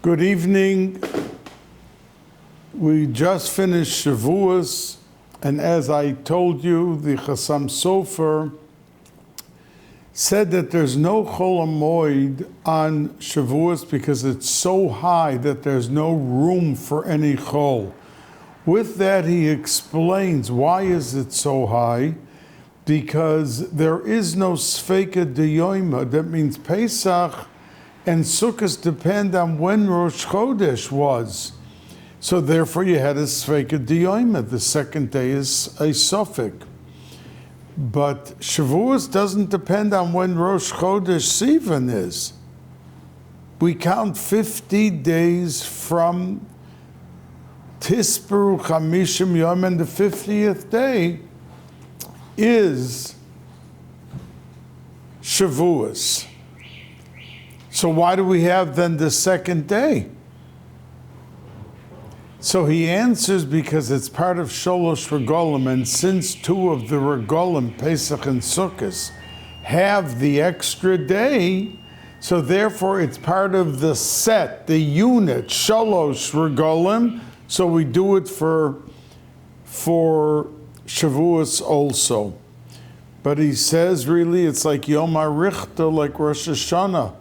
Good evening. We just finished Shavuos, and as I told you, the Chassam Sofer said that there's no Chol HaMoed on Shavuos because it's so high that there's no room for any Chol. With that, he explains why is it so high? Because there is no Sfeika D'Yoima. That means Pesach and Sukkot depend on when Rosh Chodesh was. So therefore you had a Sfeika D'Yoima. The second day is a suffix. But Shavuos doesn't depend on when Rosh Chodesh Sivan is. We count 50 days from Tisperu Chamishim Yom, and the 50th day is Shavuos. So why do we have then the second day? So he answers because it's part of Sholosh Regolim, and since two of the Regolim, Pesach and Sukkot, have the extra day, so therefore it's part of the set, the unit, Sholosh Regolim, so we do it for Shavuos also. But he says really it's like Yom HaRichta, like Rosh Hashanah.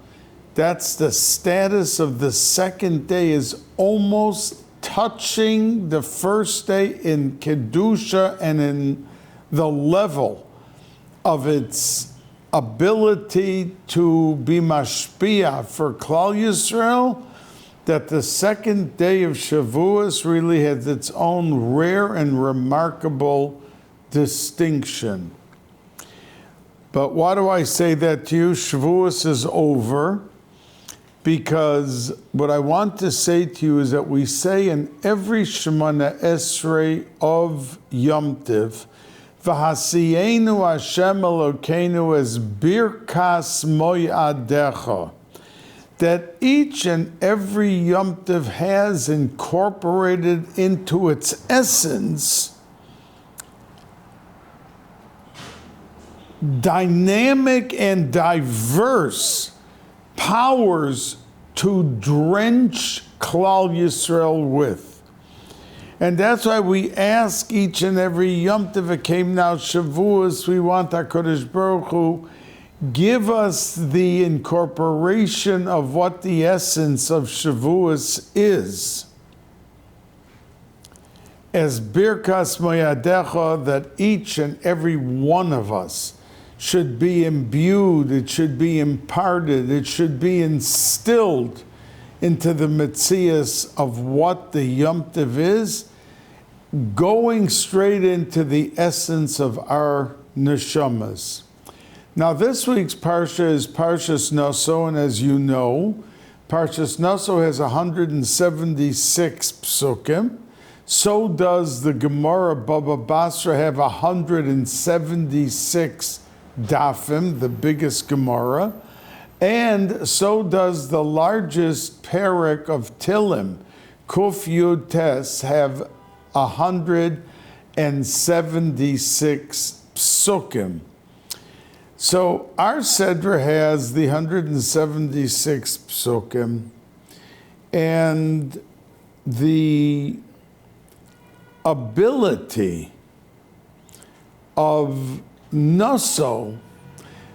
That's the status of the second day, is almost touching the first day in Kedusha and in the level of its ability to be mashpia for Klal Yisrael, that the second day of Shavuos really has its own rare and remarkable distinction. But why do I say that to you? Shavuos is over, because what I want to say to you is that we say in every Shemana Esrei of Yom Tiv, V'hasiyenu Hashem Elokeinu es birkas moyadecha, that each and every Yom Tiv has incorporated into its essence dynamic and diverse powers to drench Klal Yisrael with. And that's why we ask each and every Yom Tov, it came now Shavuos, we want HaKadosh Baruch Hu, give us the incorporation of what the essence of Shavuos is. As Birkas Moyadecha, that each and every one of us should be imbued, it should be imparted, it should be instilled into the metzias of what the Yom Tov is, going straight into the essence of our neshamas. Now this week's parsha is Parshas Naso, and as you know, Parshas Naso has 176 psukim. So does the Gemara Baba Basra have 176 dafim, the biggest Gemara, and so does the largest parak of Tilim, Kuf Yud Tes, have 176 psukim. So our Sedra has the 176 psukim, and the ability of Naso,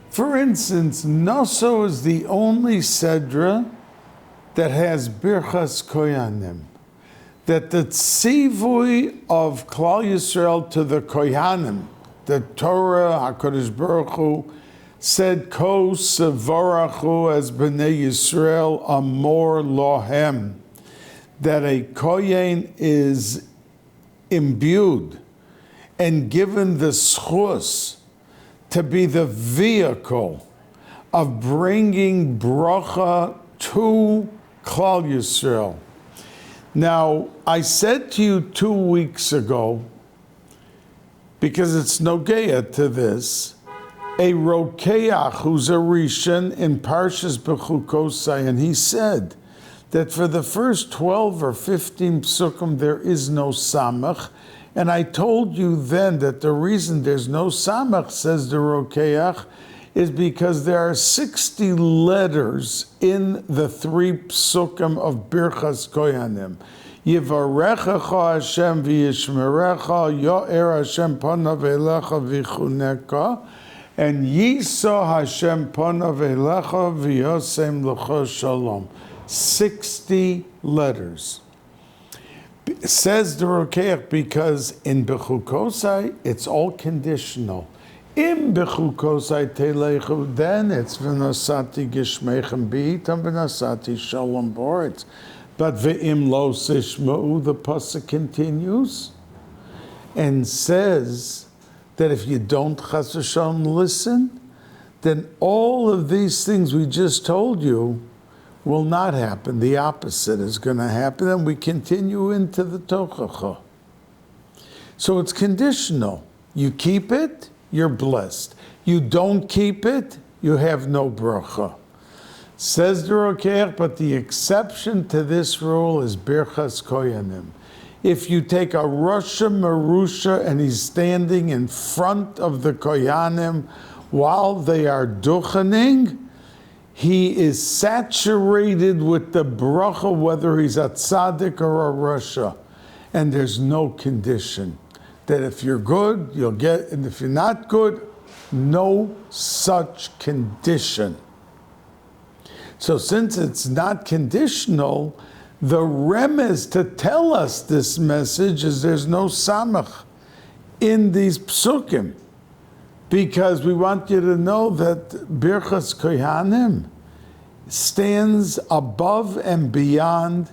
for instance, Naso is the only Sedra that has Birchas Koyanim, that the tzivui of Klal Yisrael to the Koyanim, the Torah, HaKadosh Baruch Hu, said, Ko sevarachu as b'nei Yisrael amor lohem, that a Kohen is imbued and given the schus to be the vehicle of bringing bracha to Klal Yisrael. Now, I said to you 2 weeks ago, because it's nogeya to this, a rokeach who's a rishon in Parshas Bechukosai, and he said that for the first 12 or 15 psukim there is no samach. And I told you then that the reason there's no samach, says the rokeach, is because there are 60 letters in the 3 psukim of Birchas Koyanim. Yivarechecha Hashem v'yishmerecha, yo'er Hashem panav elecha v'chuneka, and Yisa Hashem panav elecha v'yosem l'cha shalom. 60 letters. Says the Rokeach, because in Bechukosai, it's all conditional. Im Bechukosai telechu, then it's v'nasati gishmechem b'itam v'nasati shalom boretz. But ve'im lo sishma'u, the pasuk continues and says that if you don't chas v'shalom listen, then all of these things we just told you will not happen. The opposite is going to happen, and we continue into the tochacha. So it's conditional. You keep it, you're blessed. You don't keep it, you have no bracha. Says the Rokeach, but the exception to this rule is Birchas Koyanim. If you take a Rasha Marusha and he's standing in front of the Koyanim while they are duchening, he is saturated with the bracha, whether he's a tzaddik or a rasha. And there's no condition that if you're good, you'll get, and if you're not good, no such condition. So since it's not conditional, the remez to tell us this message is there's no samach in these psukim, because we want you to know that Birchas Kohanim stands above and beyond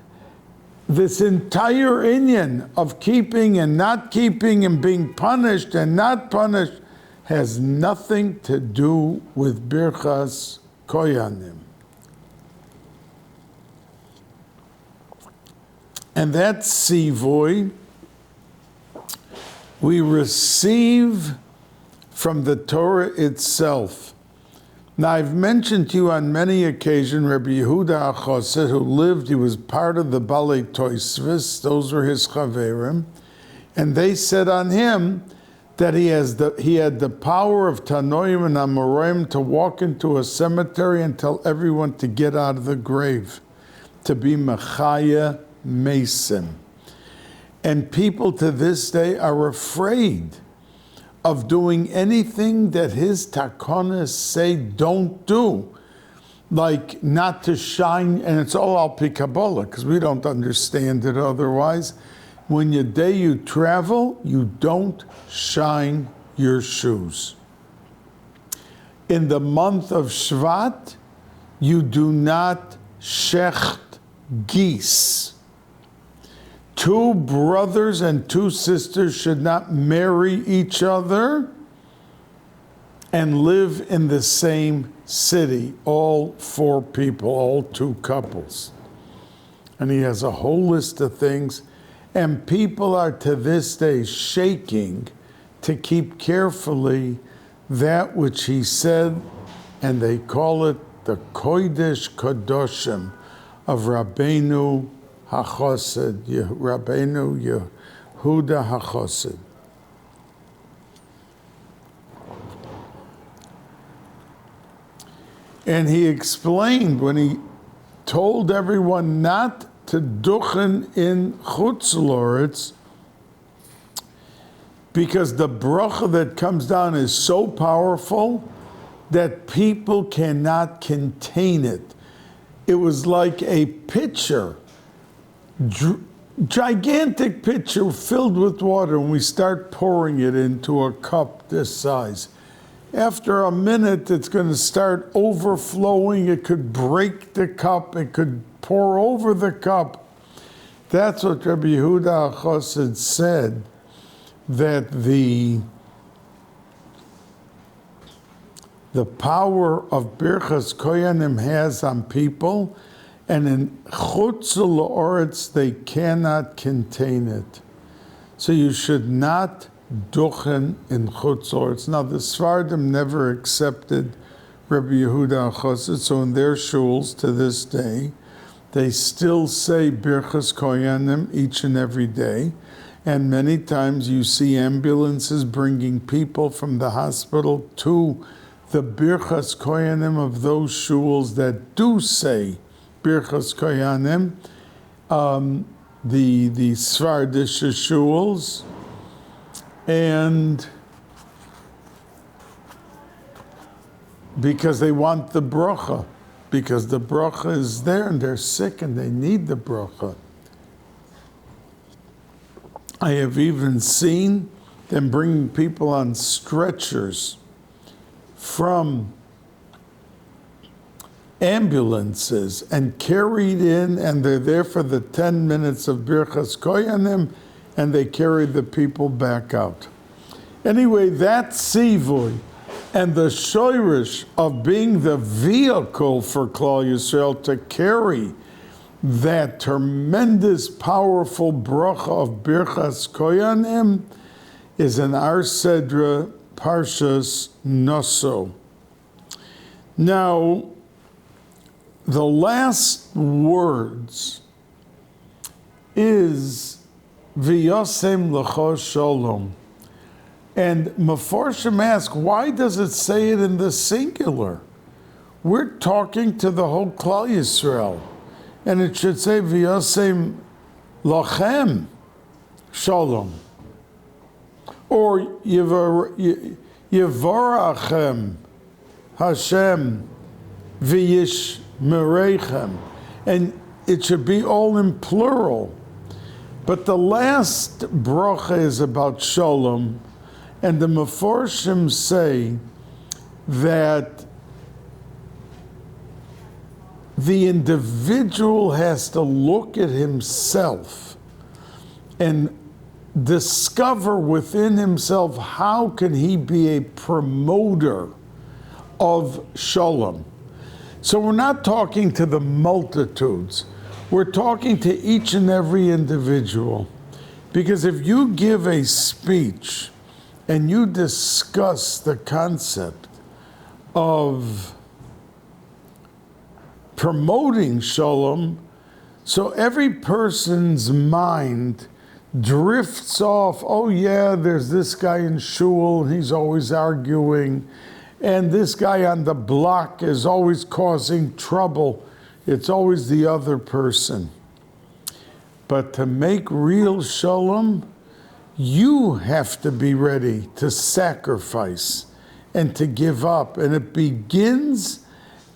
this entire inyan of keeping and not keeping and being punished and not punished. Has nothing to do with Birchas Kohanim. And that tzivoy we receive from the Torah itself. Now, I've mentioned to you on many occasions Rabbi Yehuda HaChassid, who lived, he was part of the Balei Toisvis, those were his chaverim, and they said on him that he had the power of Tanoim and Amoraim to walk into a cemetery and tell everyone to get out of the grave, to be Mechaya Mesim. And people to this day are afraid of doing anything that his takonas say don't do, like not to shine, and it's all al pi Kabbalah, because we don't understand it otherwise. When you travel, you don't shine your shoes. In the month of Shvat, you do not shecht geese. 2 brothers and 2 sisters should not marry each other and live in the same city, all 4 people, all 2 couples. And he has a whole list of things, and people are to this day shaking to keep carefully that which he said, and they call it the Kodesh Kadoshim of Rabbeinu HaChassid, Rabbeinu Yehuda HaChassid. And he explained when he told everyone not to duchen in Chutz Loretz, because the bracha that comes down is so powerful that people cannot contain it. It was like a pitcher, gigantic pitcher filled with water, and we start pouring it into a cup this size. After a minute, it's going to start overflowing. It could break the cup. It could pour over the cup. That's what Rabbi Yehuda HaChassid said, that the power of Birchas Koyanim has on people, and in Chutz La'aretz they cannot contain it. So you should not duchen in Chutz La'aretz. Now the Sfardim never accepted Rabbi Yehuda HaChassid, so in their shuls to this day, they still say Birchas Koyanim each and every day. And many times you see ambulances bringing people from the hospital to the Birchas Koyanim of those shuls that do say Birchas Koyanim, the Svardish shuls, and because they want the bracha, because the bracha is there and they're sick and they need the bracha. I have even seen them bringing people on stretchers from ambulances and carried in, and they're there for the 10 minutes of Birchas Koyanim, and they carry the people back out. Anyway, that Sivui and the Shoirish of being the vehicle for Klal Yisrael to carry that tremendous, powerful bracha of Birchas Koyanim is in our Sedra Parshas Naso. Now, the last words is V'yosem l'cho shalom. And Meforshim ask, why does it say it in the singular? We're talking to the whole Klal Yisrael. And it should say, V'yosem lachem shalom. Or Yevorachem Hashem v'yish merechem. And it should be all in plural. But the last bracha is about shalom. And the Meforshim say that the individual has to look at himself and discover within himself how can he be a promoter of shalom. So we're not talking to the multitudes. We're talking to each and every individual. Because if you give a speech and you discuss the concept of promoting shalom, so every person's mind drifts off, oh yeah, there's this guy in shul, he's always arguing, and this guy on the block is always causing trouble. It's always the other person. But to make real shalom, you have to be ready to sacrifice and to give up. And it begins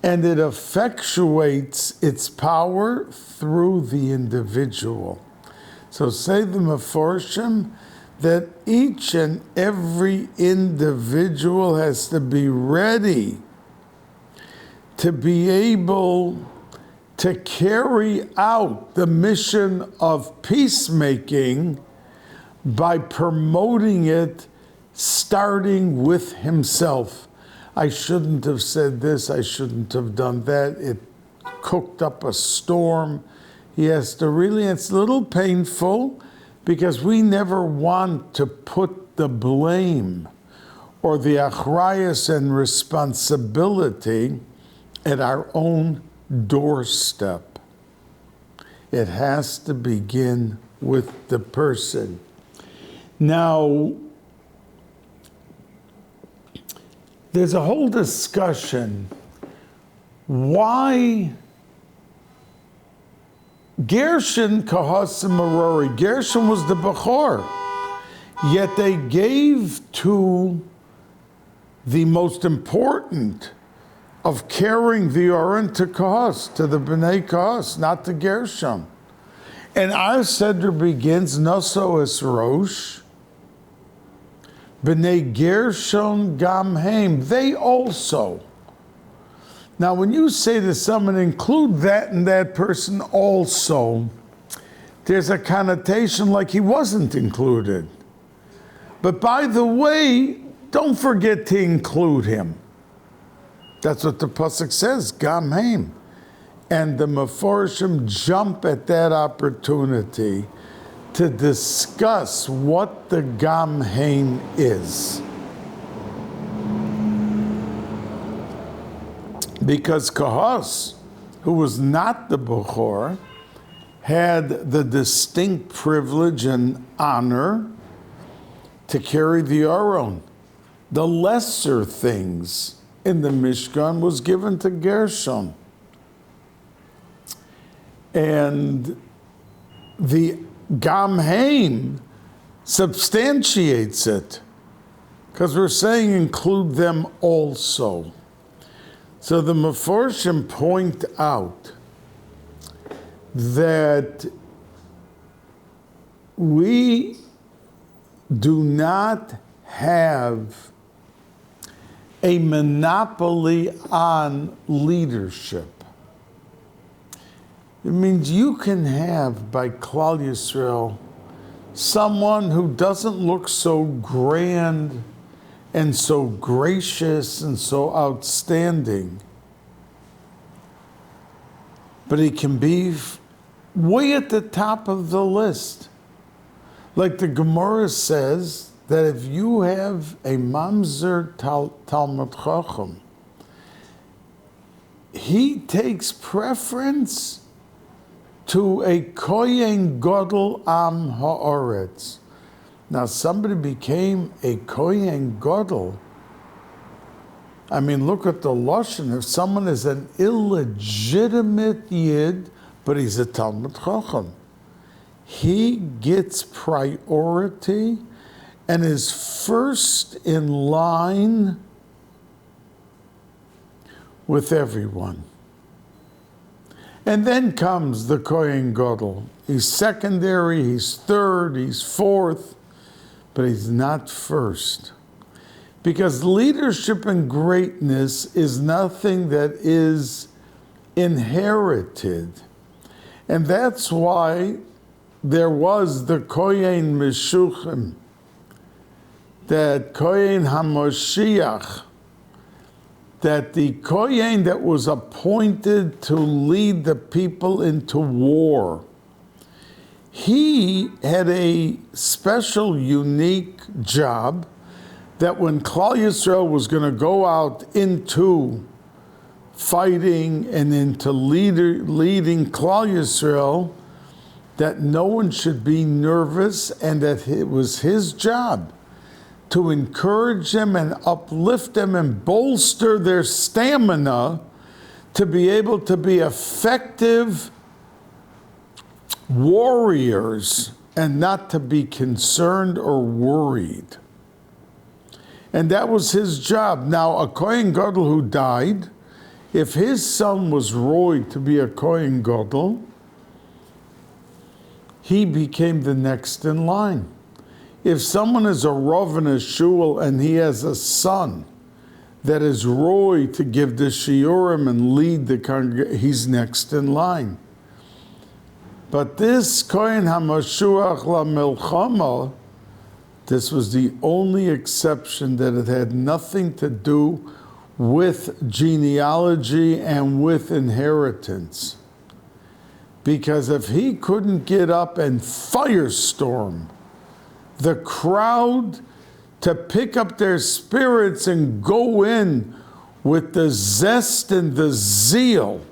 and it effectuates its power through the individual. So say the Meforshim that each and every individual has to be ready to be able to carry out the mission of peacemaking by promoting it, starting with himself. I shouldn't have said this, I shouldn't have done that, it cooked up a storm. He has to really, it's a little painful because we never want to put the blame or the achrayus and responsibility at our own doorstep. It has to begin with the person. Now, there's a whole discussion why Gershon Kahasim Merori. Gershon was the Bechor, yet they gave to the most important of carrying the Aron to Kahas, to the Bnei Kahas, not to Gershon. And our Seder begins, Naso es Rosh, Bnei Gershon Gam Heim, they also. Now, when you say to someone, include that and that person also, there's a connotation like he wasn't included. But by the way, don't forget to include him. That's what the pasuk says, Gam Heim. And the Meforshim jump at that opportunity to discuss what the Gam Heim is. Because Kahas, who was not the Bechor, had the distinct privilege and honor to carry the Aron. The lesser things in the Mishkan was given to Gershon. And the Gam Haim substantiates it, because we're saying include them also. So the Meforshim point out that we do not have a monopoly on leadership. It means you can have, by Klal Yisrael, someone who doesn't look so grand and so gracious and so outstanding, but he can be way at the top of the list. Like the Gemara says, that if you have a mamzer Talmud Chacham, he takes preference to a Kohen Gadol Am Haaretz. Now, somebody became a Kohen Gadol. I mean, look at the Lashon. If someone is an illegitimate Yid, but he's a Talmud Chacham, he gets priority and is first in line with everyone. And then comes the Kohen Gadol. He's secondary, he's third, he's fourth, but he's not first. Because leadership and greatness is nothing that is inherited. And that's why there was the Kohen Meshuchim, that Kohen HaMoshiach, that the Kohen that was appointed to lead the people into war, he had a special, unique job that when Klal Yisrael was going to go out into fighting and into leading Klal Yisrael, that no one should be nervous, and that it was his job to encourage them and uplift them and bolster their stamina to be able to be effective warriors and not to be concerned or worried. And that was his job. Now, a Kohen Gadol who died, if his son was royed to be a Kohen Gadol, he became the next in line. If someone is a Rav in a shul and he has a son that is roy to give the shiurim and lead the congregation, he's next in line. But this Kohen HaMashuach LaMilchama, this was the only exception, that it had nothing to do with genealogy and with inheritance. Because if he couldn't get up and firestorm the crowd to pick up their spirits and go in with the zest and the zeal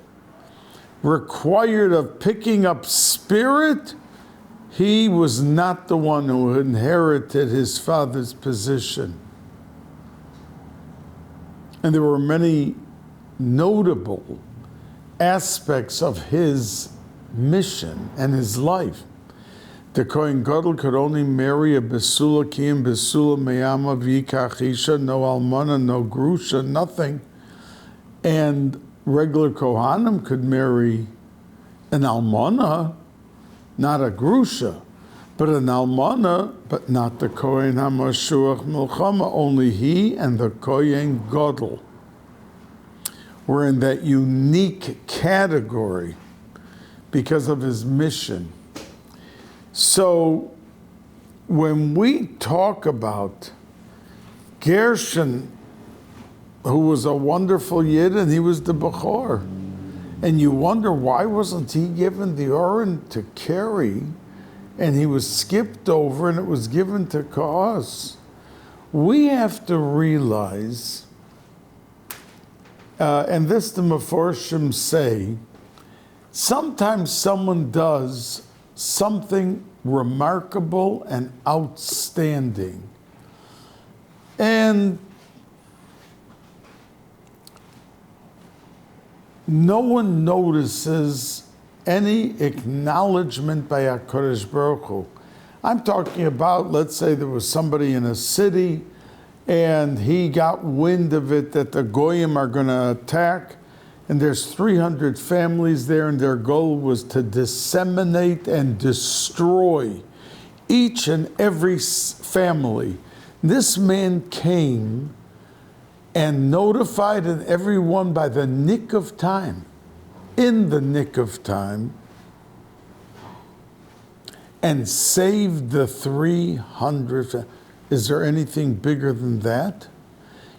required of picking up spirit, he was not the one who inherited his father's position. And there were many notable aspects of his mission and his life. The Kohen Gadol could only marry a Besula Kiyim, Besula Meyama, V'yikach Isha, no Almana, no Grusha, nothing. And regular Kohanim could marry an Almana, not a Grusha, but an Almana, but not the Kohen HaMashuach Milchama. Only he and the Kohen Gadol were in that unique category because of his mission. So when we talk about Gershon, who was a wonderful Yid, and he was the Bechor, and you wonder why wasn't he given the Oren to carry, and he was skipped over and it was given to Koos. We have to realize, and this the Meforshim say, sometimes someone does something remarkable and outstanding, and no one notices any acknowledgement by HaKadosh Baruch Hu. I'm talking about, let's say there was somebody in a city and he got wind of it that the Goyim are going to attack, and there's 300 families there, and their goal was to disseminate and destroy each and every family. This man came and notified everyone by the nick of time, in the nick of time, and saved the 300. Is there anything bigger than that?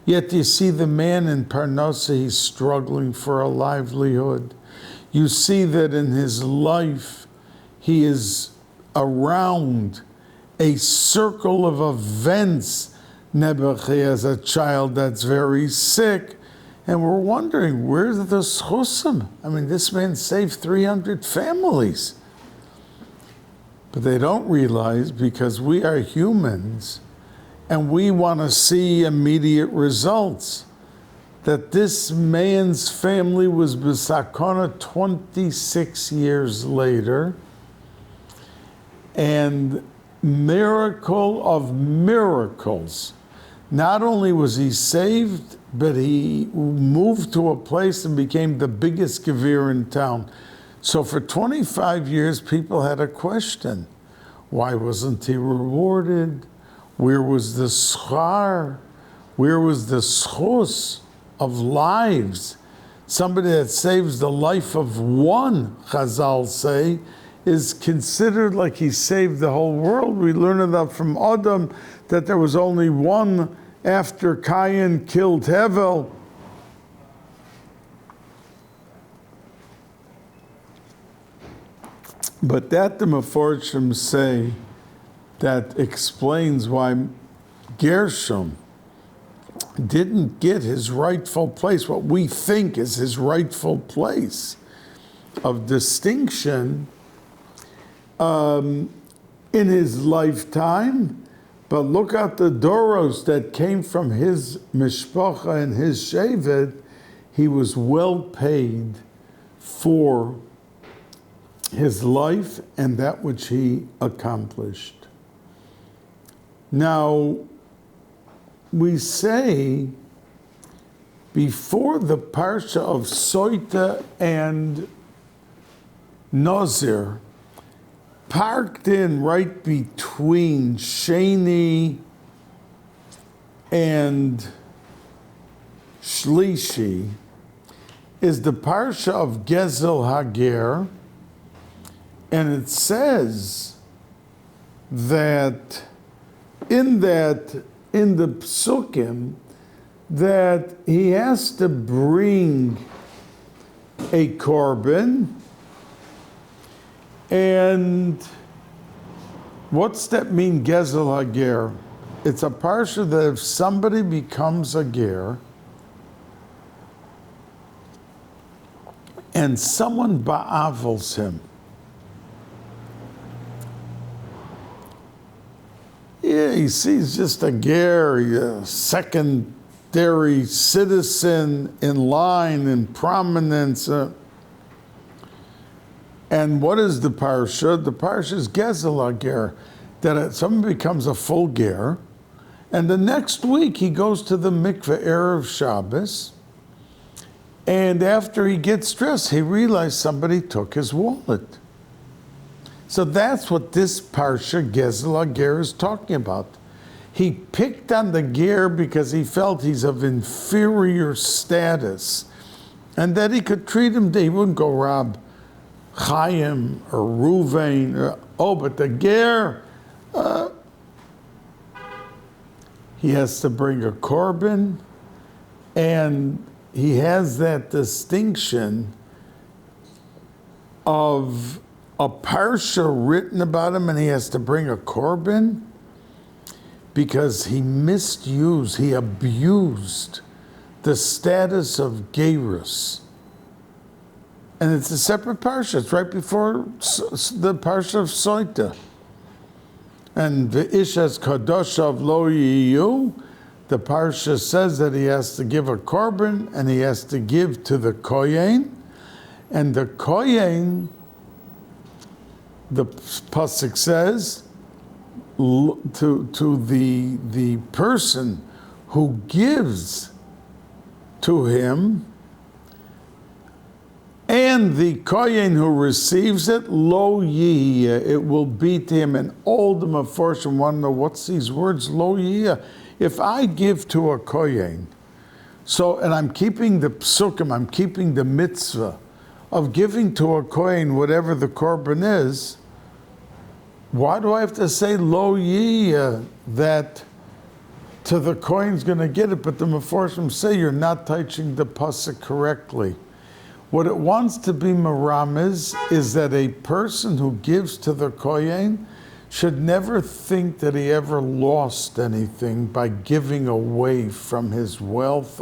Yet you see the man in Parnassa, he's struggling for a livelihood. You see that in his life, he is around a circle of events. Nebuchadnezzar has a child that's very sick, and we're wondering, where's the schusim? I mean, this man saved 300 families. But they don't realize, because we are humans, and we want to see immediate results, that this man's family was b'sakana 26 years later, and miracle of miracles. Not only was he saved, but he moved to a place and became the biggest gevir in town. So for 25 years, people had a question. Why wasn't he rewarded? Where was the schar? Where was the schus of lives? Somebody that saves the life of one, Chazal say, is considered like he saved the whole world. We learn that from Adam, that there was only one after Cain killed Hevel. But that the Meforshim say, that explains why Gershom didn't get his rightful place, what we think is his rightful place of distinction in his lifetime. But look at the Doros that came from his mishpacha and his shevet. He was well paid for his life and that which he accomplished. Now, we say before the parsha of Soita and Nazir, parked in right between Sheni and Shlishi, is the parsha of Gezel Hager, and it says that in the psukim, that he has to bring a korban. And what's that mean, Gezel Hager? It's a parsha that if somebody becomes a ger and someone ba'avels him, yeah, he sees just a ger, a secondary citizen in line, in prominence. And what is the parsha? The parsha is Gezel Hager, that someone becomes a full ger, and the next week he goes to the mikveh erev Shabbos, and after he gets dressed, he realized somebody took his wallet. So that's what this parsha Gezel Hager is talking about. He picked on the ger because he felt he's of inferior status, and that he could treat him, he wouldn't go rob Chaim or Ruvain. But the ger, he has to bring a korban, and he has that distinction of a parsha written about him, and he has to bring a korban because he misused, he abused the status of gerus. And it's a separate parsha. It's right before the parsha of Soita. And the Ishas Kadoshav Lo Yiyu, the parsha says that he has to give a korban and he has to give to the kohen. And the kohen, the pasuk says, to the person who gives to him, and the kohen who receives it, lo yiyah, it will be to him. And all the meforshim want to know, what's these words, lo yiyah? If I give to a kohen, so, and I'm keeping the psukim, I'm keeping the mitzvah of giving to a kohen whatever the korban is, why do I have to say lo yiyah, that to the kohen's going to get it? But the meforshim say you're not touching the pasuk correctly. What it wants to be merames is that a person who gives to the kohen should never think that he ever lost anything by giving away from his wealth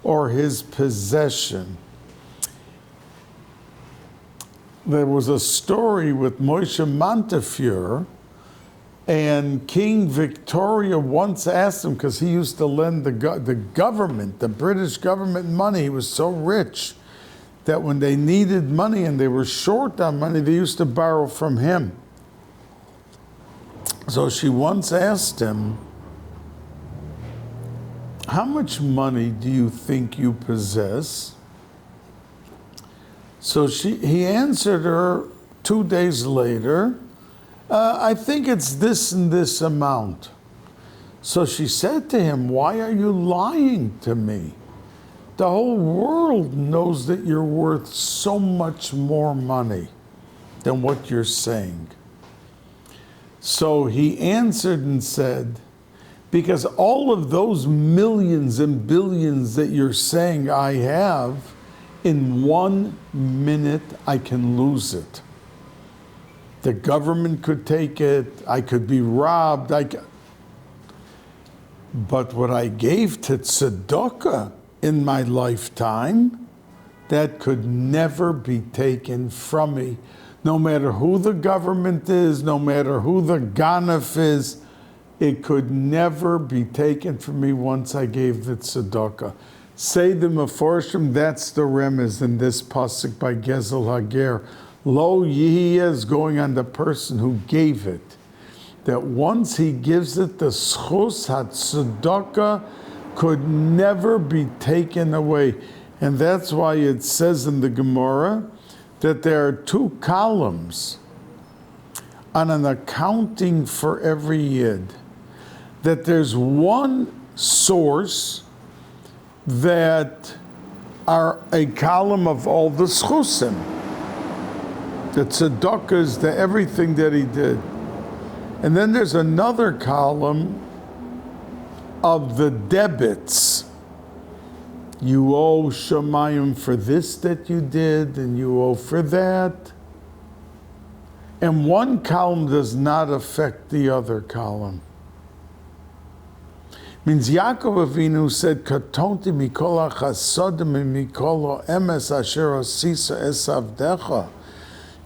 or his possession. There was a story with Moshe Montefiore, and King Victoria once asked him, because he used to lend the government, the British government, money. He was so rich that when they needed money and they were short on money, they used to borrow from him. So she once asked him, how much money do you think you possess? So he answered her 2 days later, I think it's this and this amount. So she said to him, why are you lying to me? The whole world knows that you're worth so much more money than what you're saying. So he answered and said, because all of those millions and billions that you're saying I have, in 1 minute I can lose it. The government could take it, I could be robbed, but what I gave to tzedakah in my lifetime, that could never be taken from me. No matter who the government is, no matter who the ganef is, it could never be taken from me once I gave the tzedakah. Say the meforshim, that's the remez in this pasuk by Gezel Hager. Lo yihiyah is going on the person who gave it. That once he gives it, the schus ha-tzedakah could never be taken away. And that's why it says in the Gemara that there are 2 columns on an accounting for every yid. That there's one source that are a column of all the schusim, the tzedakahs, the everything that he did. And then there's another column of the debits. You owe Shemayim for this that you did, and you owe for that. And one column does not affect the other column. Means Yaakov Avinu said, "Katonti mikol hachasodim mikol emes asher osisa esavdecha."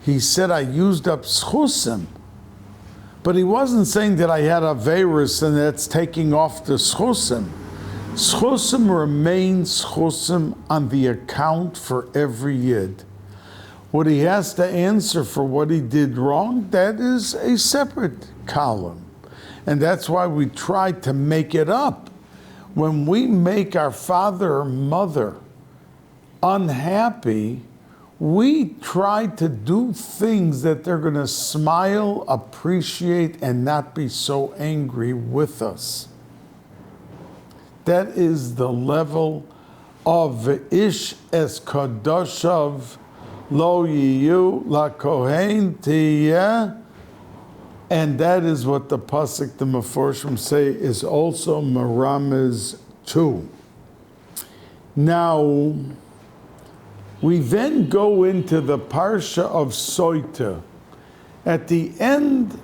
He said, "I used up schusim," but he wasn't saying that I had a virus and that's taking off the schusim. Schusim remains schusim on the account for every yid. What he has to answer for what he did wrong, that is a separate column. And that's why we try to make it up. When we make our father or mother unhappy, we try to do things that they're going to smile, appreciate, and not be so angry with us. That is the level of Ish es Kadoshav Lo Yiyu La Kohen Tiyeh. And that is what the pasuk, the Meforshim say, is also Meramez too. Now, we then go into the Parsha of Soita. At the end,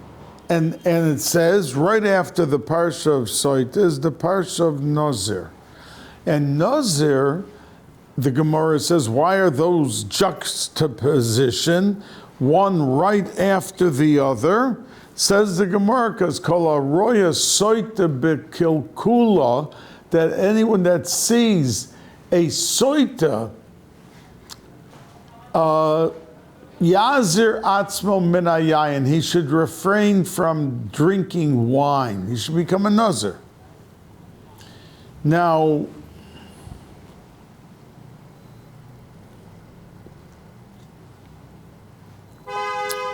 and it says, right after the Parsha of Soita is the Parsha of Nazir. And Nazir, the Gemara says, why are those juxtaposition, one right after the other? Says the Gemara, because kol haroya soita bekilkula, that anyone that sees a soita Yazir atzmo min hayayin. He should refrain from drinking wine. He should become a nazir. Now,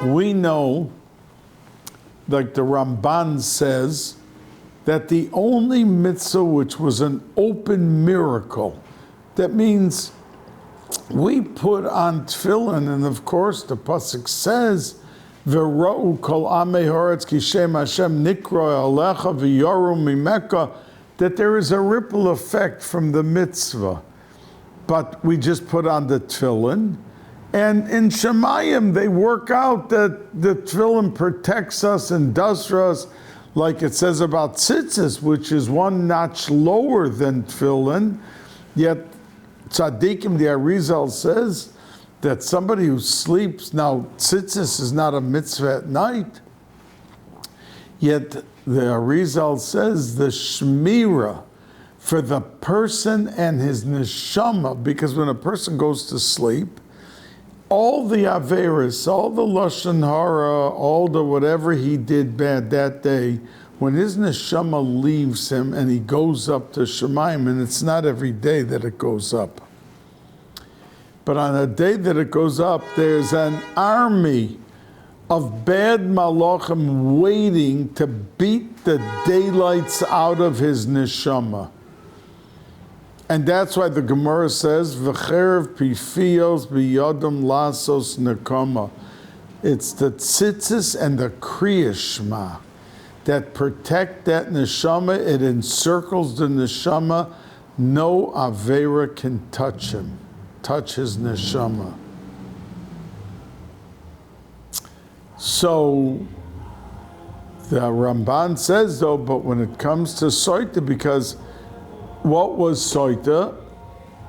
we know, like the Ramban says, that the only mitzvah which was an open miracle, that means we put on tefillin, and of course the pasuk says, "V'ra'u kol amei haaretz ki shem Hashem nikra alecha v'yaru mimeka," that there is a ripple effect from the mitzvah. But we just put on the tefillin, and in Shemayim they work out that the tefillin protects us and does for us, like it says about tzitzis, which is one notch lower than tefillin, yet Tzaddikim, the Arizal says that somebody who sleeps, now tzitzis is not a mitzvah at night, yet the Arizal says the shmira for the person and his neshama, because when a person goes to sleep, all the averis, all the lashon hara, all the whatever he did bad that day, when his neshama leaves him and he goes up to Shemayim, and it's not every day that it goes up, but on a day that it goes up, there's an army of bad malachim waiting to beat the daylights out of his neshama. And that's why the Gemara says, "V'cherev pifios b'yodam lasos nekama." It's the tzitzis and the kriyashma that protect that neshama. It encircles the neshama. No avera can touch him, touch his neshama. So the Ramban says, though, but when it comes to soita, because what was soita?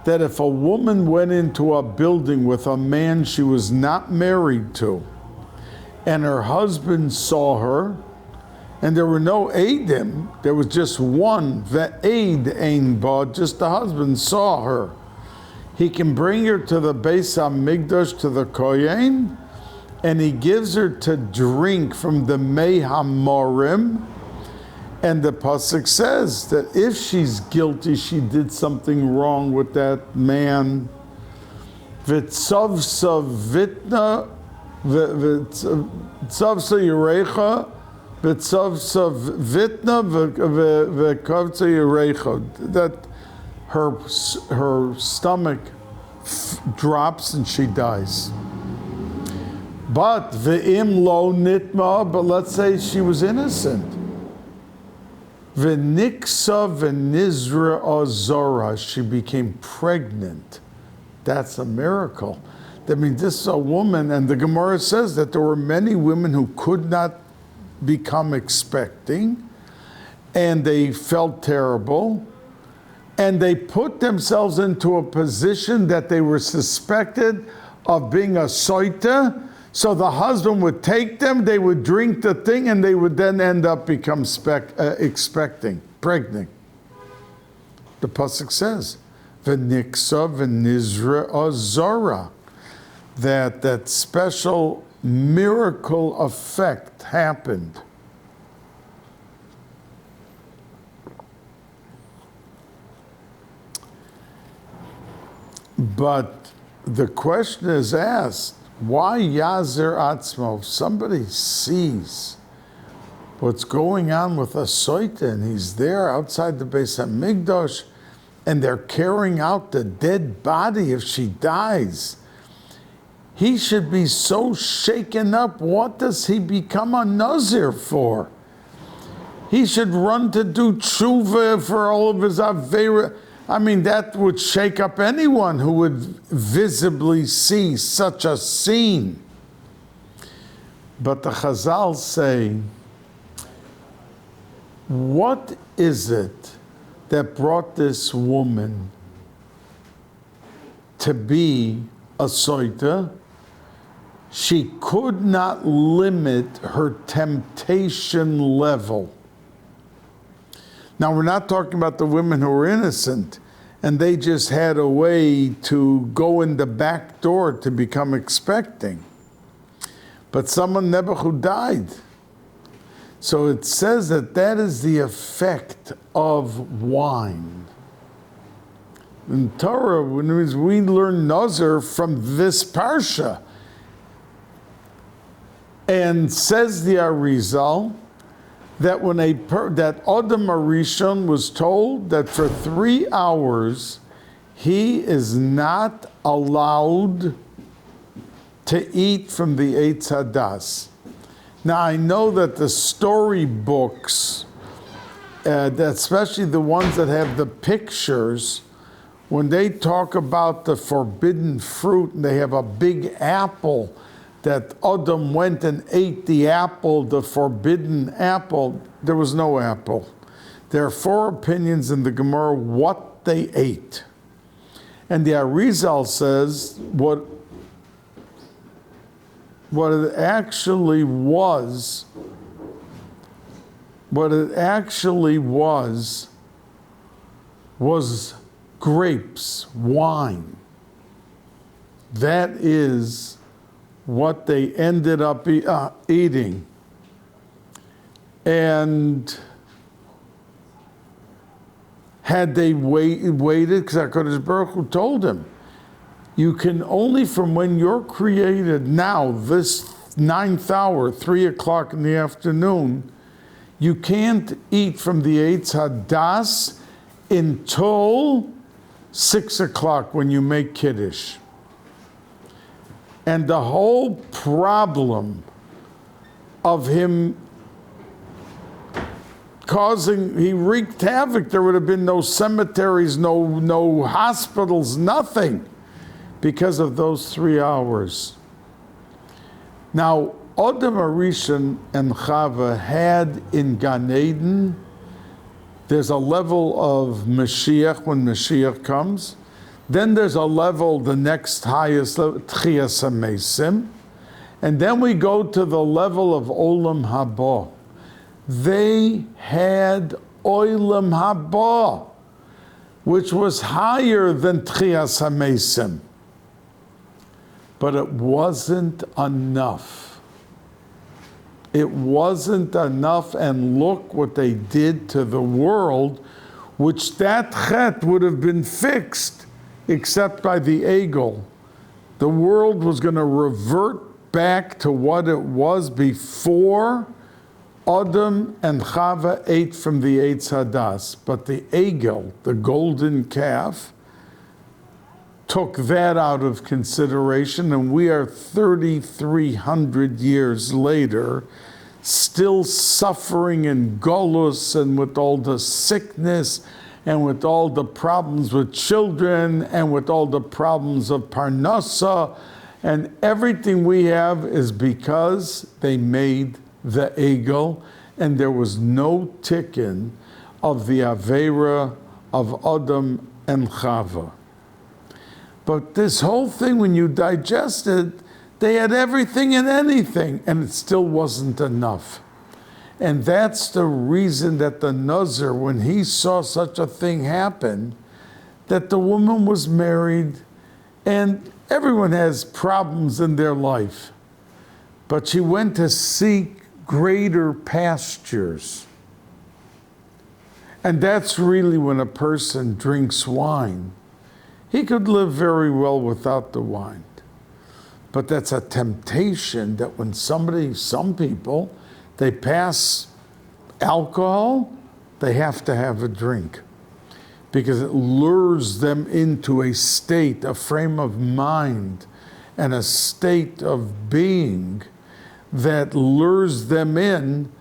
That if a woman went into a building with a man she was not married to, and her husband saw her, and there were no eidim, there was just one, ve'eid ein ba, just the husband saw her, he can bring her to the Bais Hamikdash, to the Kohen, and he gives her to drink from the Mei Hamorim. And the pasuk says that if she's guilty, she did something wrong with that man. V'tzavsa vitna, v'tzavsa yirecha, v'tzavsa vitna, v'kavsa yirecha. That her stomach drops and she dies. But v'im lo nitma, but let's say she was innocent. V'niksa v'nizra azora, she became pregnant. That's a miracle. That means this is a woman, and the Gemara says that there were many women who could not become expecting, and they felt terrible, and they put themselves into a position that they were suspected of being a soita. So the husband would take them, they would drink the thing, and they would then end up become expecting, pregnant. The pasuk says, "V'niksa v'nizra azara," that special miracle effect happened. But the question is asked, why Yazer Atzmo? Somebody sees what's going on with a soita, and he's there outside the Bais Hamikdash, and they're carrying out the dead body if she dies. He should be so shaken up. What does he become a nazir for? He should run to do tshuva for all of his avera. I mean, that would shake up anyone who would visibly see such a scene. But the Chazal say, what is it that brought this woman to be a soita? She could not limit her temptation level. Now, we're not talking about the women who were innocent and they just had a way to go in the back door to become expecting. But someone Nebuchadnezzar died. So it says that that is the effect of wine. In Torah, when we learn Nazir from this parsha, and says the Arizal that when that Adam Arishon was told that for 3 hours he is not allowed to eat from the Eitz Hadas. Now I know that the storybooks, especially the ones that have the pictures, when they talk about the forbidden fruit and they have a big apple, that Adam went and ate the apple, the forbidden apple, there was no apple. There are 4 opinions in the Gemara what they ate. And the Arizal says what it actually was grapes, wine. That is what they ended up eating. And had they waited, because HaKadosh Baruch Hu told him, you can only from when you're created now, this 9th hour, 3 o'clock in the afternoon, you can't eat from the Eitz Hadas until 6 o'clock when you make Kiddush. And the whole problem of him he wreaked havoc. There would have been no cemeteries, no hospitals, nothing, because of those 3 hours. Now, Adam Arishon and Chava had in Gan Eden, there's a level of Mashiach when Mashiach comes. Then there's a level, the next highest level, Tchias HaMesim. And then we go to the level of Olam Haba. They had Olam Haba, which was higher than Tchias HaMesim. But it wasn't enough. It wasn't enough, and look what they did to the world, which that chet would have been fixed except by the Egel. The world was going to revert back to what it was before Adam and Chava ate from the Eitz Hadas. But the Egel, the golden calf, took that out of consideration, and we are 3,300 years later still suffering in Golus and with all the sickness and with all the problems with children and with all the problems of Parnasa, and everything we have is because they made the Egel, and there was no tikkun of the Avera of Adam and Chava. But this whole thing, when you digest it, they had everything and anything, and it still wasn't enough. And that's the reason that the Nazir, when he saw such a thing happen, that the woman was married, and everyone has problems in their life, but she went to seek greater pastures. And that's really when a person drinks wine. He could live very well without the wine. But that's a temptation that when some people, they pass alcohol, they have to have a drink, because it lures them into a state, a frame of mind, and a state of being that lures them in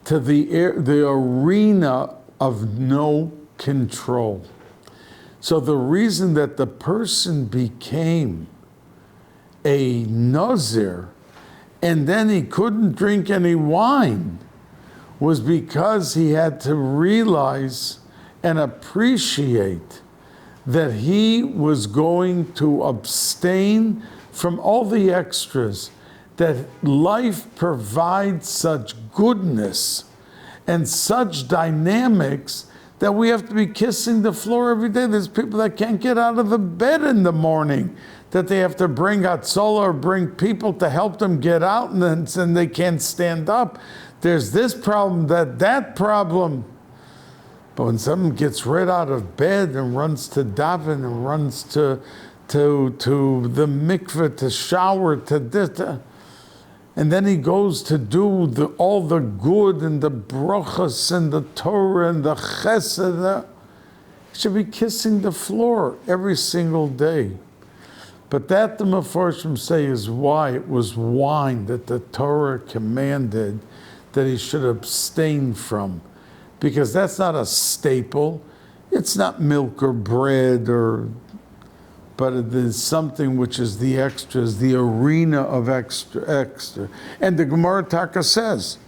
to the arena of no control. So the reason that the person became a Nazir and then he couldn't drink any wine was because he had to realize and appreciate that he was going to abstain from all the extras, that life provides such goodness and such dynamics that we have to be kissing the floor every day. There's people that can't get out of the bed in the morning, that they have to bring Hatzolah or bring people to help them get out, and then they can't stand up. There's this problem, that problem. But when someone gets right out of bed and runs to daven and runs to the mikveh, to shower, to this, and then he goes to do all the good and the brachas and the Torah and the chesed, he should be kissing the floor every single day. But that, the Mefarshim say, is why it was wine that the Torah commanded that he should abstain from. Because that's not a staple. It's not milk or bread, but it is something which is the extras, the arena of extra. And the Gemara Taka says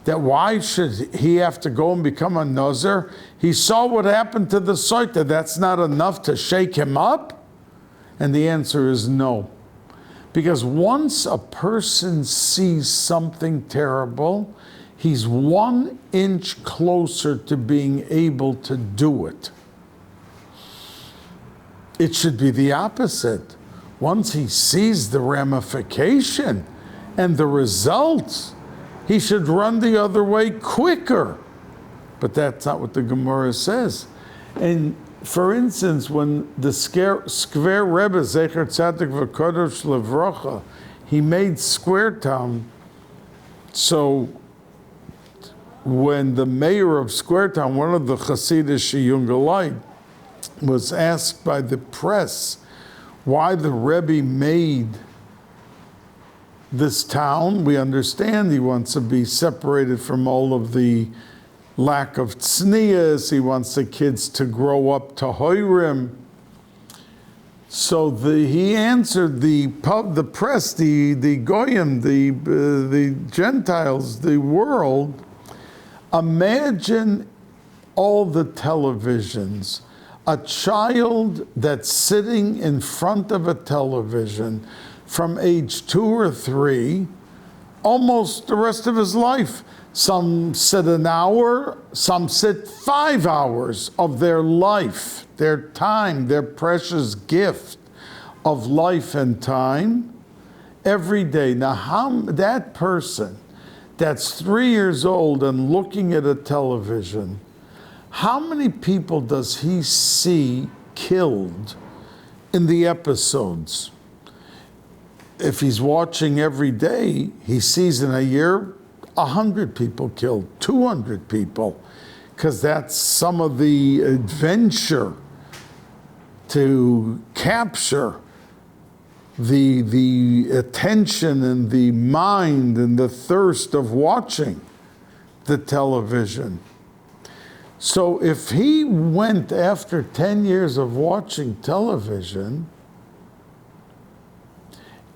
that why should he have to go and become a Nazir? He saw what happened to the Soita. That's not enough to shake him up? And the answer is no. Because once a person sees something terrible, he's 1 inch closer to being able to do it. It should be the opposite. Once he sees the ramification and the results, he should run the other way quicker. But that's not what the Gemara says. And for instance, when the Skver Rebbe, Zecher Tzadik V'Kodesh Levracha, he made Square Town, so when the mayor of Square Town, one of the Hasidish Yungalite, was asked by the press why the Rebbe made this town, we understand he wants to be separated from all of the lack of tznius, he wants the kids to grow up to hoirim. So he answered the press, the goyim, the Gentiles, the world. Imagine all the televisions, a child that's sitting in front of a television from age 2 or 3, almost the rest of his life. Some sit an hour, some sit 5 hours of their life, their time, their precious gift of life and time every day. Now, that person that's 3 years old and looking at a television, how many people does he see killed in the episodes? If he's watching every day, he sees in a year 100 people killed, 200 people, because that's some of the adventure to capture the attention and the mind and the thirst of watching the television. So if he went after 10 years of watching television,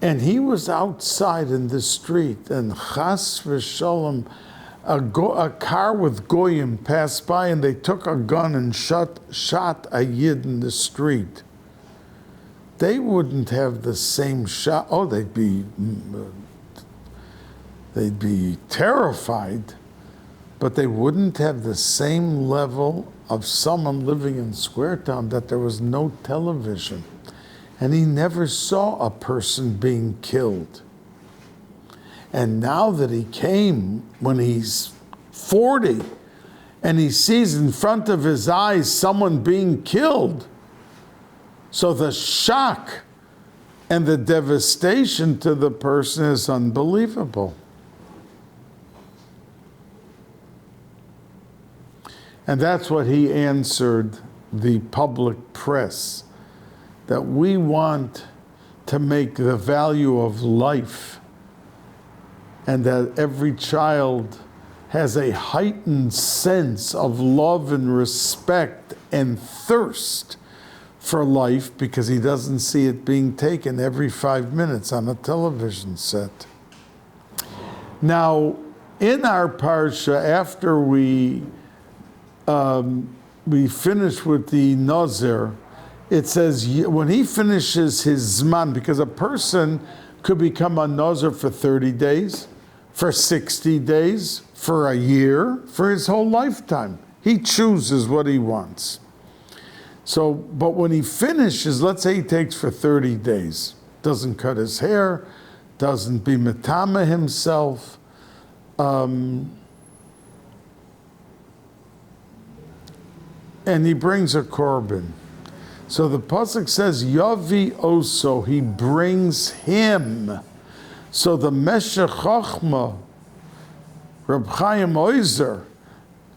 and he was outside in the street, and chas v'shalom, a car with goyim passed by, and they took a gun and shot a yid in the street, they wouldn't have the same shot. Oh, they'd be terrified, but they wouldn't have the same level of someone living in Square Town that there was no television. And he never saw a person being killed. And now that he came, when he's 40, and he sees in front of his eyes someone being killed, so the shock and the devastation to the person is unbelievable. And that's what he answered the public press, that we want to make the value of life, and that every child has a heightened sense of love and respect and thirst for life, because he doesn't see it being taken every 5 minutes on a television set. Now, in our parsha, after we finish with the Nazir, it says when he finishes his Zman, because a person could become a Nazir for 30 days, for 60 days, for a year, for his whole lifetime. He chooses what he wants. So, but when he finishes, let's say he takes for 30 days, doesn't cut his hair, doesn't be metama himself, and he brings a korban. So the pasuk says, Yavi oso, he brings him. So the Meshech Chochma, Reb Chaim Oizer,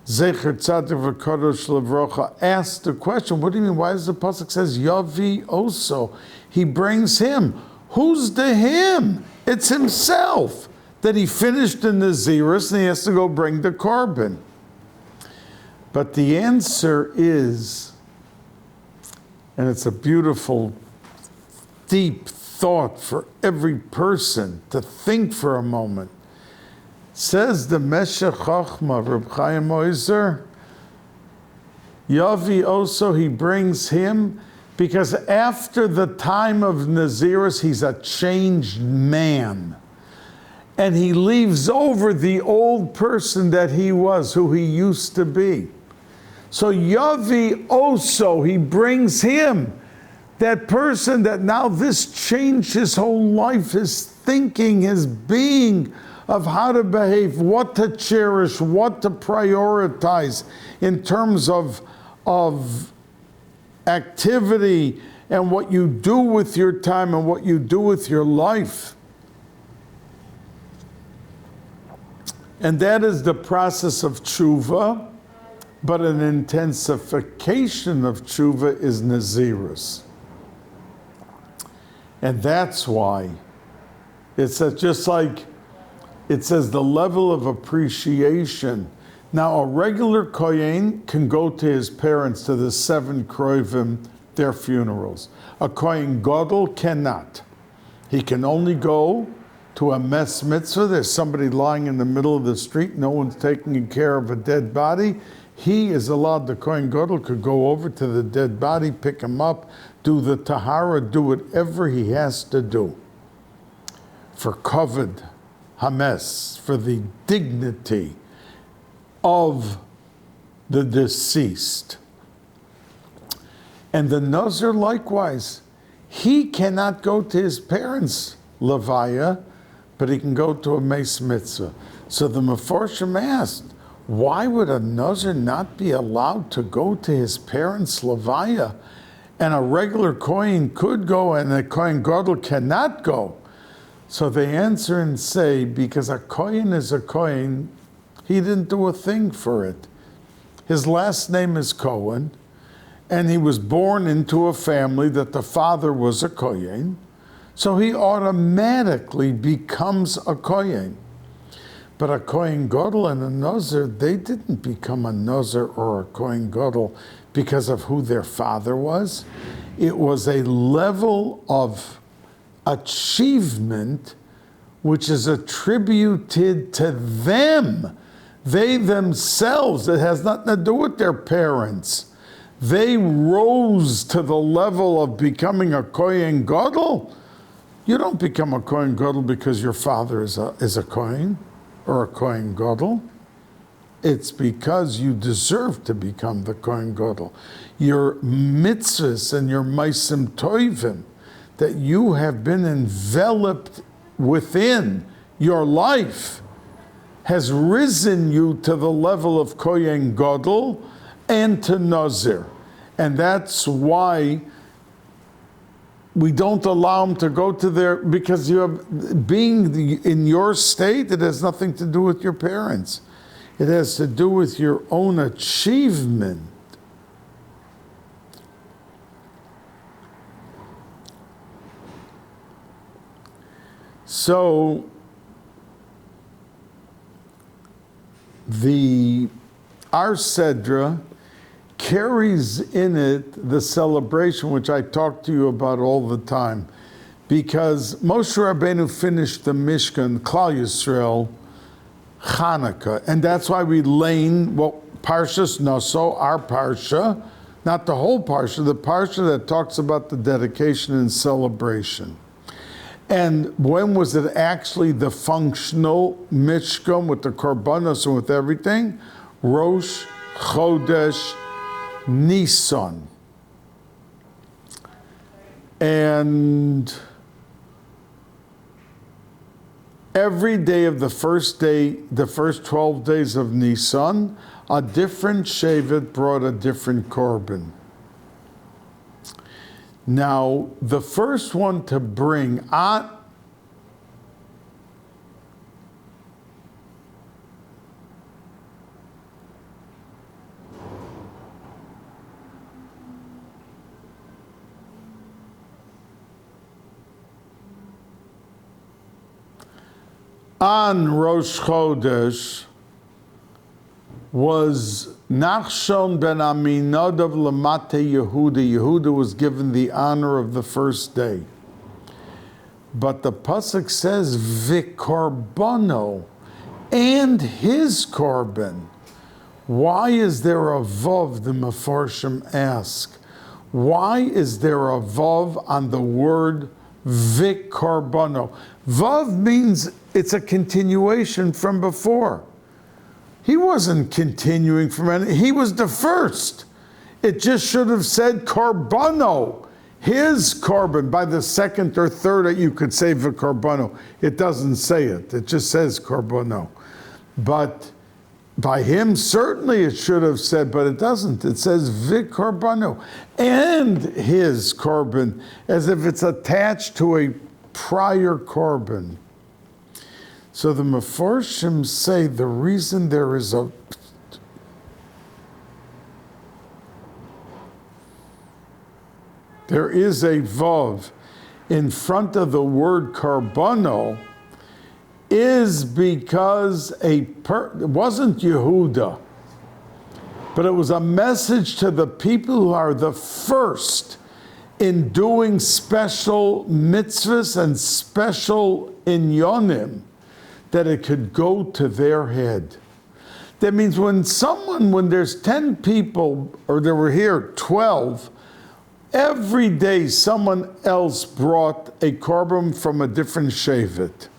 Zecher Tzadik V'Kadosh Levrocha, asked the question, what do you mean, why does the pasuk says, Yavi oso, he brings him? Who's the him? It's himself, that he finished the Nazirus and he has to go bring the korban. But the answer is, and it's a beautiful, deep thought for every person to think for a moment. Says the Meshech Chochma, Reb Chaim Oizer, Yavi also, he brings him, because after the time of Nazirus, he's a changed man. And he leaves over the old person that he was, who he used to be. So Yavi also, he brings him, that person that now this changed his whole life, his thinking, his being, of how to behave, what to cherish, what to prioritize in terms of activity and what you do with your time and what you do with your life. And that is the process of tshuva, but an intensification of tshuva is nazirus. And that's why it's just like it says the level of appreciation. Now, a regular kohen can go to his parents, to the 7 kroivim, their funerals. A kohen gadol cannot. He can only go to a mes mitzvah. There's somebody lying in the middle of the street. No one's taking care of a dead body. He is allowed, the kohen gadol could go over to the dead body, pick him up, do the tahara, do whatever he has to do for kavod hames, for the dignity of the deceased. And the Nazir likewise, he cannot go to his parents' levaya, but he can go to a meis mitzvah. So the Mefarshim asked, why would a Nazir not be allowed to go to his parents' levaya, and a regular kohen could go and a kohen gadol cannot go? So they answer and say, because a kohen is a kohen, he didn't do a thing for it. His last name is Cohen, and he was born into a family that the father was a kohen, so he automatically becomes a kohen. But a kohen gadol and a nazir, they didn't become a nazir or a kohen gadol because of who their father was. It was a level of achievement which is attributed to them. They themselves, it has nothing to do with their parents. They rose to the level of becoming a kohen gadol. You don't become a kohen gadol because your father is a kohen or a kohen gadol. It's because you deserve to become the kohen gadol. Your mitzvahs and your maisim toivim that you have been enveloped within your life has risen you to the level of kohen gadol and to nazir. And that's why we don't allow them to go to their, because you have, being in your state, it has nothing to do with your parents. It has to do with your own achievement. So our Sedra carries in it the celebration which I talk to you about all the time, because Moshe Rabbeinu finished the Mishkan, Klal Yisrael, Hanukkah, and that's why we lane Parshas Naso, our Parsha, not the whole Parsha, the Parsha that talks about the dedication and celebration. And when was it actually the functional Mishkan with the Korbanos and with everything? Rosh Chodesh Nisan. And every day of the first 12 days of Nisan, a different Shevet brought a different korban. Now, the first one to bring on Rosh Chodesh was Nachshon ben Aminadav Lamate Yehuda. Yehuda was given the honor of the first day. But the pasuk says V'korbono, and his korban. Why is there a vav? The Mefarshim ask. Why is there a vav on the word V'korbono? Vav means it's a continuation from before. He wasn't continuing from any, he was the first. It just should have said korbono, his korban. By the second or third, you could say v'korbono. It doesn't say it. It just says korbono. But by him, certainly it should have said, but it doesn't. It says v'korbono, and his korban, as if it's attached to a prior korban. So the Mefarshim say the reason there is a vav in front of the word korbono is because it wasn't Yehuda, but it was a message to the people who are the first in doing special mitzvahs and special inyonim, that it could go to their head. That means when there's 10 people, or there were here 12, every day someone else brought a korban from a different shevet.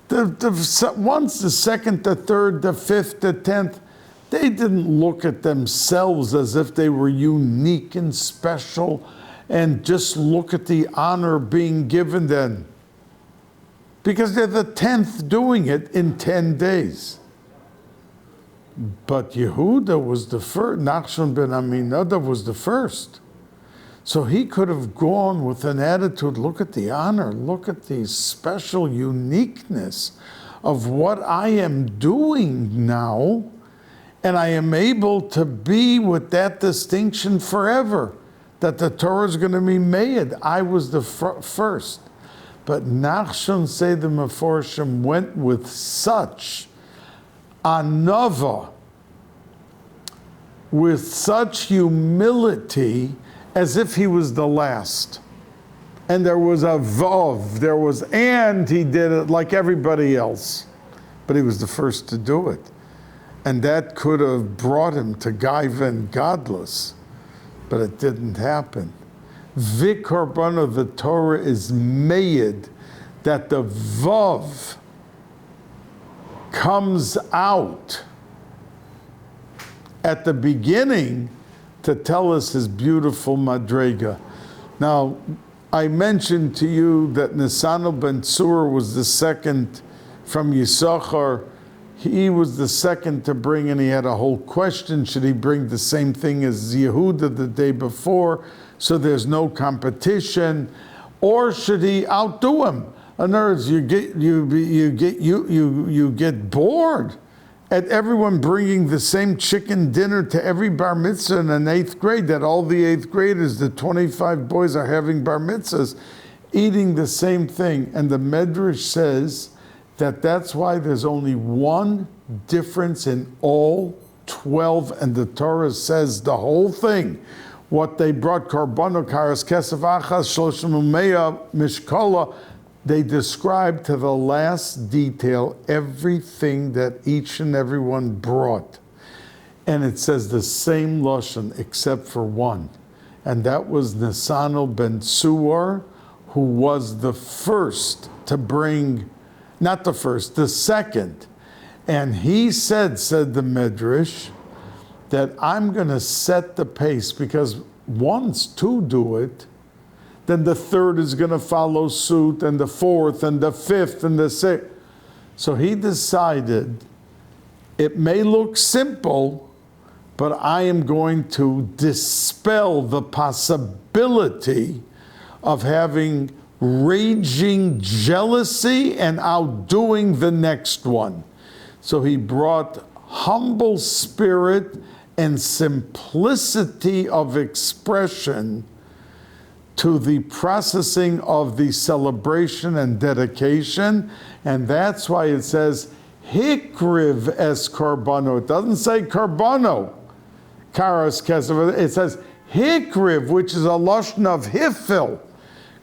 Once the second, the third, the fifth, the 10th, they didn't look at themselves as if they were unique and special and just look at the honor being given them, because they're the 10th doing it in 10 days. But Yehuda was the first, Nachshon ben Aminadav was the first. So he could have gone with an attitude, look at the honor, look at the special uniqueness of what I am doing now, and I am able to be with that distinction forever, that the Torah is going to be myriad. I was the first. But Nachshon, say the Mefarshim, went with such anava, with such humility, as if he was the last. And there was a vav, and he did it like everybody else. But he was the first to do it. And that could have brought him to gaiva and godless, but it didn't happen. V'korbono, the Torah is myriad, that the vav comes out at the beginning to tell us his beautiful madrega. Now, I mentioned to you that Nisano ben Tzur was the second from Yisachar. He was the second to bring, and he had a whole question. Should he bring the same thing as Yehuda the day before, so there's no competition, or should he outdo him? In other words, you get bored at everyone bringing the same chicken dinner to every bar mitzvah in an 8th grade, that all the 8th graders, the 25 boys are having bar mitzvahs, eating the same thing. And the Medrash says that that's why there's only one difference in all 12, and the Torah says the whole thing. What they brought, korbono, karas, kesef, achas, shloshim u'meya, mishkala, they describe to the last detail everything that each and every one brought. And it says the same lashon except for one. And that was Nisano ben Tzur, who was the first to bring, not the first, the second. And he said the Medrash, that I'm going to set the pace, because once two do it, then the third is going to follow suit, and the fourth, and the fifth, and the sixth. So he decided, it may look simple, but I am going to dispel the possibility of having raging jealousy and outdoing the next one. So he brought humble spirit and simplicity of expression to the processing of the celebration and dedication, and that's why it says hikriv es karbano. It doesn't say karbano, karas kesef. It says hikriv, which is a lashon of hifil,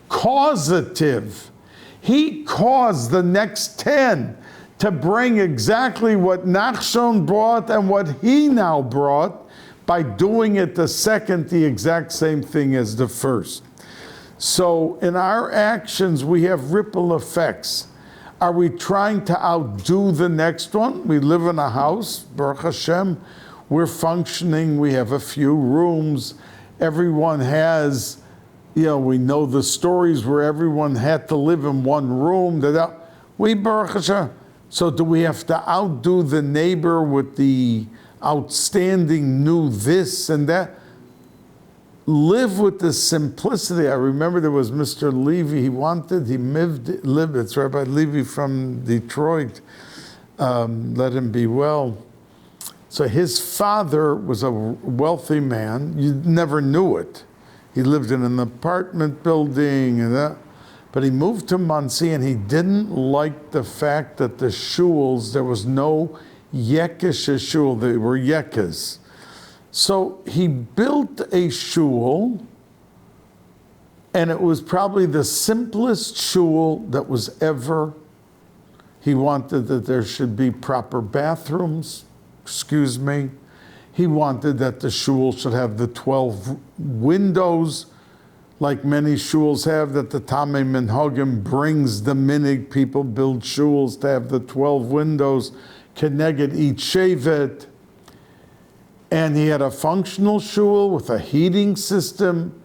causative. He caused the next 10 to bring exactly what Nachshon brought and what he now brought by doing it the second, the exact same thing as the first. So in our actions, we have ripple effects. Are we trying to outdo the next one? We live in a house, Baruch Hashem, we're functioning, we have a few rooms, everyone has, we know the stories where everyone had to live in one room. We, Baruch Hashem, so do we have to outdo the neighbor with the outstanding new this and that? Live with the simplicity. I remember there was Mr. Levy, lived, it's Rabbi Levy from Detroit, let him be well. So his father was a wealthy man, you never knew it. He lived in an apartment building, but he moved to Monsey, and he didn't like the fact that the shuls, there was no Yekish shul, they were Yekas. So he built a shul, and it was probably the simplest shul that was ever. He wanted that there should be proper bathrooms, He wanted that the shul should have the 12 windows, like many shuls have, that the Tamei Minhagim brings the minig. People build shuls to have the 12 windows, keneged each shevet. And he had a functional shul with a heating system,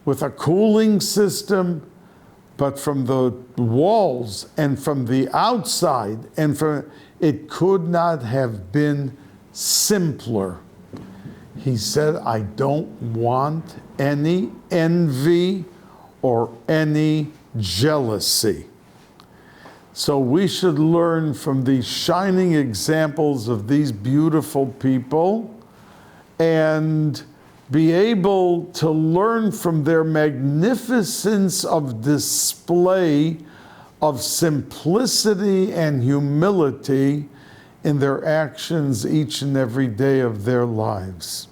with a cooling system, but from the walls and from the outside, it could not have been simpler. He said, I don't want any envy or any jealousy. So we should learn from these shining examples of these beautiful people and be able to learn from their magnificence of display of simplicity and humility in their actions each and every day of their lives.